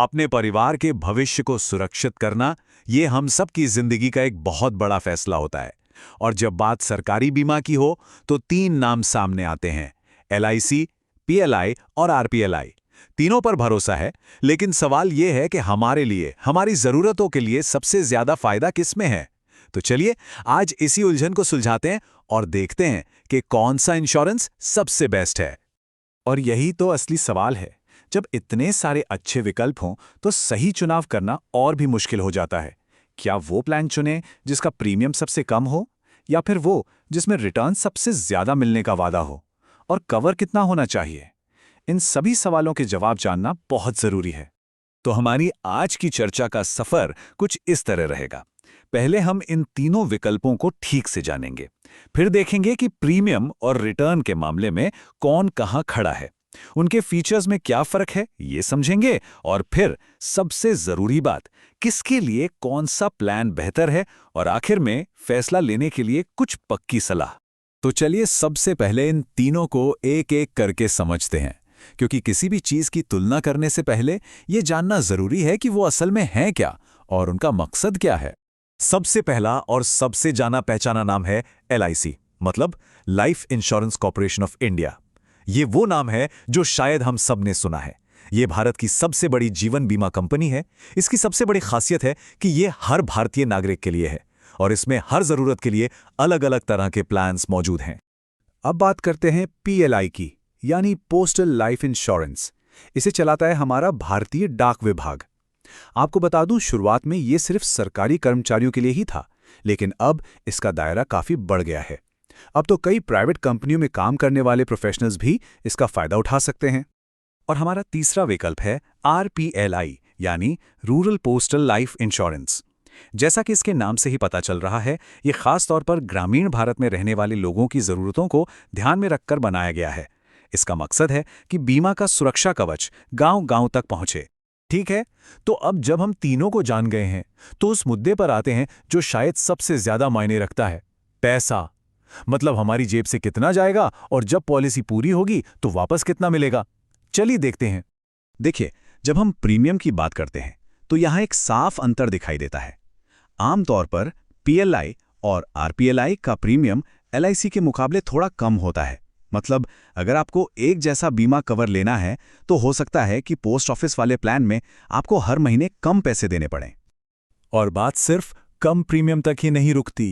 अपने परिवार के भविष्य को सुरक्षित करना, ये हम सब की जिंदगी का एक बहुत बड़ा फैसला होता है। और जब बात सरकारी बीमा की हो, तो 3 नाम सामने आते हैं: LIC, PLI और RPLI। तीनों पर भरोसा है, लेकिन सवाल ये है कि हमारे लिए, हमारी ज़रूरतों के लिए सबसे ज़्यादा फ़ायदा किसमें है? तो चलिए आज इसी उलझन को सुलझाते हैं और देखते हैं कि कौन सा इंश्योरेंस सबसे बेस्ट है। और यही तो असली सवाल है। जब इतने सारे अच्छे विकल्प हों तो सही चुनाव करना और भी मुश्किल हो जाता है। क्या वो प्लान चुनें जिसका प्रीमियम सबसे कम हो, या फिर वो जिसमें रिटर्न सबसे ज्यादा मिलने का वादा हो? और कवर कितना होना चाहिए? इन सभी सवालों के जवाब जानना बहुत जरूरी है। तो हमारी आज की चर्चा का सफर कुछ इस तरह रहेगा। पहले हम इन तीनों विकल्पों को ठीक से जानेंगे, फिर देखेंगे कि प्रीमियम और रिटर्न के मामले में कौन कहां खड़ा है, उनके फीचर्स में क्या फर्क है ये समझेंगे, और फिर सबसे जरूरी बात, किसके लिए कौन सा प्लान बेहतर है, और आखिर में फैसला लेने के लिए कुछ पक्की सलाह। तो चलिए सबसे पहले इन तीनों को एक एक करके समझते हैं, क्योंकि किसी भी चीज की तुलना करने से पहले ये जानना जरूरी है कि वो असल में है क्या और उनका मकसद क्या है। सबसे पहला और सबसे जाना पहचाना नाम है LIC, मतलब life insurance corporation of India. ये वो नाम है जो शायद हम सब ने सुना है। ये भारत की सबसे बड़ी जीवन बीमा कंपनी है। इसकी सबसे बड़ी खासियत है कि ये हर भारतीय नागरिक के लिए है और इसमें हर जरूरत के लिए अलग अलग तरह के प्लान्स मौजूद हैं। अब बात करते हैं PLI की, यानी पोस्टल लाइफ इंश्योरेंस। इसे चलाता है हमारा भारतीय डाक विभाग। आपको बता दूं, शुरुआत में ये सिर्फ सरकारी कर्मचारियों के लिए ही था, लेकिन अब इसका दायरा काफी बढ़ गया है। अब तो कई प्राइवेट कंपनियों में काम करने वाले प्रोफेशनल्स भी इसका फायदा उठा सकते हैं। और हमारा तीसरा विकल्प है RPLI, यानी रूरल पोस्टल लाइफ इंश्योरेंस। जैसा कि इसके नाम से ही पता चल रहा है, ये खास तौर पर ग्रामीण भारत में रहने वाले लोगों की जरूरतों को ध्यान में रखकर बनाया गया है। इसका मकसद है कि बीमा का सुरक्षा कवच गांव-गांव तक पहुंचे। ठीक है, तो अब जब हम तीनों को जान गए हैं, तो उस मुद्दे पर आते हैं जो शायद सबसे ज्यादा मायने रखता है: पैसा। मतलब हमारी जेब से कितना जाएगा और जब पॉलिसी पूरी होगी तो वापस कितना मिलेगा। चलिए देखते हैं। देखिए, जब हम प्रीमियम की बात करते हैं तो यहाँ एक साफ अंतर दिखाई देता है। आमतौर पर PLI और RPLI का प्रीमियम LIC के मुकाबले थोड़ा कम होता है। मतलब अगर आपको एक जैसा बीमा कवर लेना है तो हो सकता है कि पोस्ट ऑफिस वाले प्लान में आपको हर महीने कम पैसे देने पड़ें। और बात सिर्फ कम प्रीमियम तक ही नहीं रुकती।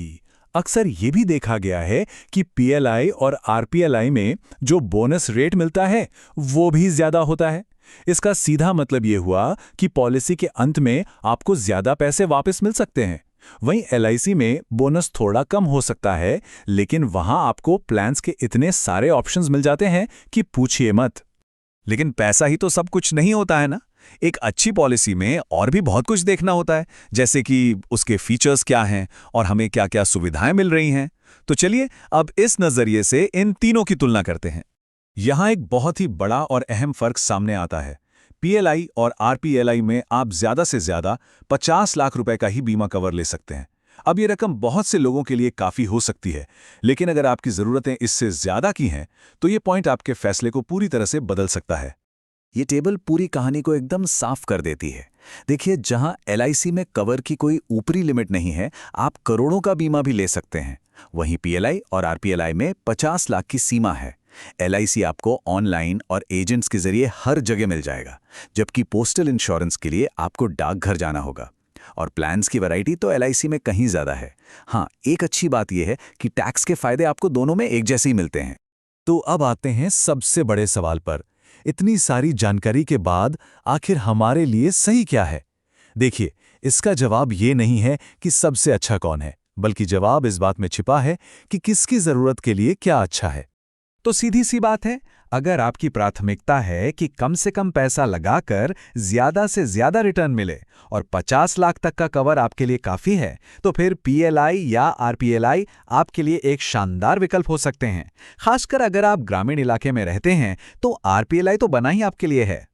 अक्सर ये भी देखा गया है कि PLI और RPLI में जो बोनस रेट मिलता है वो भी ज्यादा होता है। इसका सीधा मतलब ये हुआ कि पॉलिसी के अंत में आपको ज्यादा पैसे वापस मिल सकते हैं। वहीं LIC में बोनस थोड़ा कम हो सकता है, लेकिन वहां आपको प्लान्स के इतने सारे ऑप्शंस मिल जाते हैं कि पूछिए मत। लेकिन पैसा ही तो सब कुछ नहीं होता है ना। एक अच्छी पॉलिसी में और भी बहुत कुछ देखना होता है, जैसे कि उसके फीचर्स क्या हैं और हमें क्या-क्या सुविधाएं मिल रही हैं। तो चलिए अब इस नजरिए से इन तीनों की तुलना करते हैं। यहां एक बहुत ही बड़ा और अहम फर्क सामने आता है। PLI और RPLI में आप ज्यादा से ज्यादा 50 लाख रुपए का ही बीमा कवर ले सकते हैं। अब ये रकम बहुत से लोगों के लिए काफी हो सकती है, लेकिन अगर आपकी जरूरतें इससे ज्यादा की हैं, तो ये पॉइंट आपके फैसले को पूरी तरह से बदल सकता है। ये टेबल पूरी कहानी को एकदम साफ कर देती है। देखिए, जहां LIC में कवर की कोई ऊपरी लिमिट नहीं है, आप करोड़ों का बीमा भी ले सकते हैं। वहीं PLI और RPLI में 50 लाख की सीमा है। LIC आपको ऑनलाइन और एजेंट्स के जरिए हर जगह मिल जाएगा, जबकि पोस्टल इंश्योरेंस के लिए आपको डाकघर जाना होगा। और प्लान्स की वैरायटी तो LIC में कहीं ज़्यादा है। हाँ, एक अच्छी बात यह है कि टैक्स के फायदे आपको दोनों में एक जैसे ही मिलते हैं। तो अब आते हैं सबसे बड़े सवाल पर। इतनी सारी जानकारी के बाद आखिर हमारे लिए सही क्या है? देखिए, इसका जवाब ये नहीं है कि सबसे अच्छा कौन है, बल्कि जवाब इस बात में छिपा है कि किसकी जरूरत के लिए क्या अच्छा है। तो सीधी सी बात है, अगर आपकी प्राथमिकता है कि कम से कम पैसा लगाकर ज्यादा से ज्यादा रिटर्न मिले और 50 लाख तक का कवर आपके लिए काफी है, तो फिर PLI या RPLI आपके लिए एक शानदार विकल्प हो सकते हैं। खासकर अगर आप ग्रामीण इलाके में रहते हैं तो RPLI तो बना ही आपके लिए है।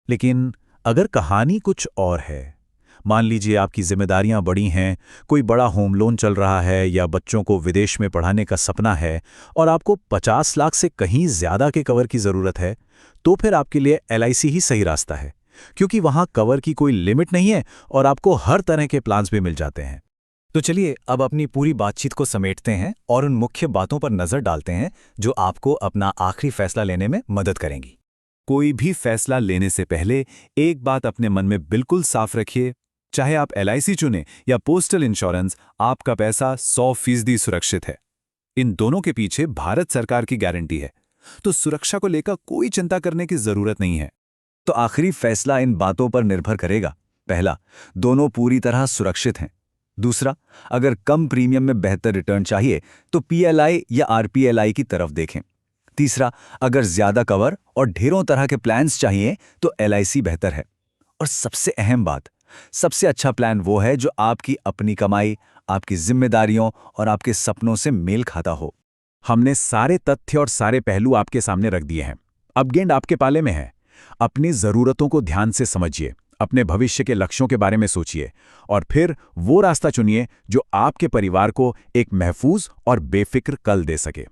लेकिन अगर कहानी कुछ और है, मान लीजिए आपकी जिम्मेदारियां बड़ी हैं, कोई बड़ा होम लोन चल रहा है या बच्चों को विदेश में पढ़ाने का सपना है और आपको 50 लाख से कहीं ज्यादा के कवर की जरूरत है, तो फिर आपके लिए LIC ही सही रास्ता है। क्योंकि वहां कवर की कोई लिमिट नहीं है और आपको हर तरह के प्लान्स भी मिल जाते हैं। तो चलिए अब अपनी पूरी बातचीत को समेटते हैं और उन मुख्य बातों पर नजर डालते हैं जो आपको अपना आखिरी फैसला लेने में मदद करेंगी। कोई भी फैसला लेने से पहले एक बात अपने मन में बिल्कुल साफ रखिए, चाहे आप LIC चुनें या पोस्टल इंश्योरेंस, आपका पैसा 100% सुरक्षित है। इन दोनों के पीछे भारत सरकार की गारंटी है, तो सुरक्षा को लेकर कोई चिंता करने की जरूरत नहीं है। तो आखिरी फैसला इन बातों पर निर्भर करेगा। पहला, दोनों पूरी तरह सुरक्षित हैं। दूसरा, अगर कम प्रीमियम में बेहतर रिटर्न चाहिए तो PLI या RPLI की तरफ देखें। तीसरा, अगर ज्यादा कवर और ढेरों तरह के प्लान्स चाहिए तो LIC बेहतर है। और सबसे अहम बात, सबसे अच्छा प्लान वो है जो आपकी अपनी कमाई, आपकी जिम्मेदारियों और आपके सपनों से मेल खाता हो। हमने सारे तथ्य और सारे पहलू आपके सामने रख दिए हैं। अब गेंद आपके पाले में है। अपनी जरूरतों को ध्यान से समझिए, अपने भविष्य के लक्ष्यों के बारे में सोचिए और फिर वो रास्ता चुनिए जो आपके परिवार को एक महफूज और बेफिक्र कल दे सके।